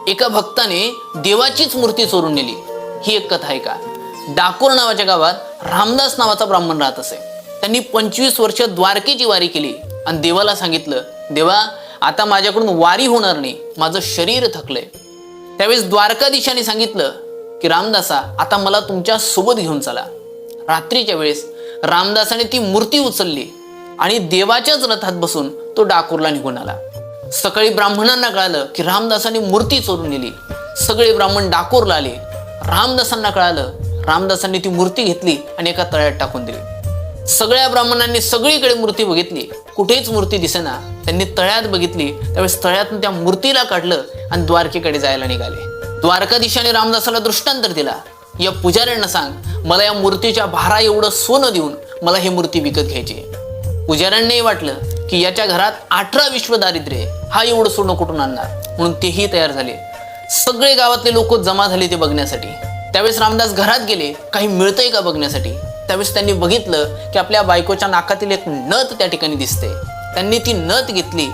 एका भक्ताने देवाचीच मूर्ती चोरून नेली। ही एक कथा आहे का? डाकोर नावाच्या गावात रामदास नावाचा ब्राह्मण राहत असे। त्यांनी 25 वर्ष द्वारकेची वारी केली आणि देवाला सांगितलं, देवा आता माझ्याकडून वारी होणार नाही, माझं शरीर थकलंय। त्यावेळेस द्वारकाधीशाने सांगितलं की रामदासा आता मला तुमच्या सोबत घेऊन चला। रात्रीच्या वेळेस रामदासाने ती मूर्ती उचलली आणि देवाच्याच रथात बसून तो डाकोरला निघून आला। सकाळी ब्राह्मणांना कळालं की रामदासाने मूर्ती चोरून नेली। सगळे ब्राह्मण डाकोरला आले। रामदासांना कळालं, रामदासांनी ती मूर्ती घेतली आणि एका तळ्यात टाकून दिली। सगळ्या ब्राह्मणांनी सगळीकडे मूर्ती बघितली, कुठेच मूर्ती दिसेना। त्यांनी तळ्यात बघितली, त्यावेळेस तळ्यातून त्या मूर्तीला काढलं आणि द्वारकेकडे जायला निघाले। द्वारकाधीशाने रामदासाला दृष्टांतर दिला, या पुजाऱ्यांना सांग मला या मूर्तीच्या भारा एवढं सोनं देऊन मला ही मूर्ती विकत घ्यायची। पुजाऱ्यांनाही वाटलं की याच्या घरात 18 विश्व दारिद्र्य, हा एवढं सोनं कुठून आणणार, म्हणून तेही तयार झाले। सगळे गावातले लोक जमा झाले ते बघण्यासाठी। त्यावेळेस रामदास घरात गेले काही मिळतंय का बघण्यासाठी। त्यावेळेस त्यांनी बघितलं की आपल्या बायकोच्या नाकातील एक नथ त्या ठिकाणी दिसते। त्यांनी ती नथ घेतली,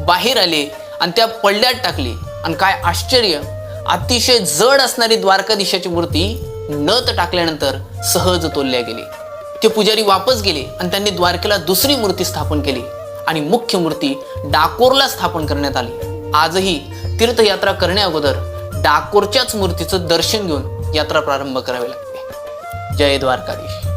बाहेर आले आणि त्या पडल्यात टाकली आणि काय आश्चर्य, अतिशय जड असणारी द्वारकाधीशाची मूर्ती नथ टाकल्यानंतर सहज तोलल्या गेली। ते पुजारी वापस गेले आणि त्यांनी द्वारकेला दुसरी मूर्ती स्थापन केली आणि मुख्य मूर्ती डाकोरला स्थापन करण्यात आली। आजही तीर्थयात्रा करण्या अगोदर डाकोरच्याच मूर्तीचं दर्शन घेऊन यात्रा प्रारंभ करावी लागते। जय द्वारकाधीश।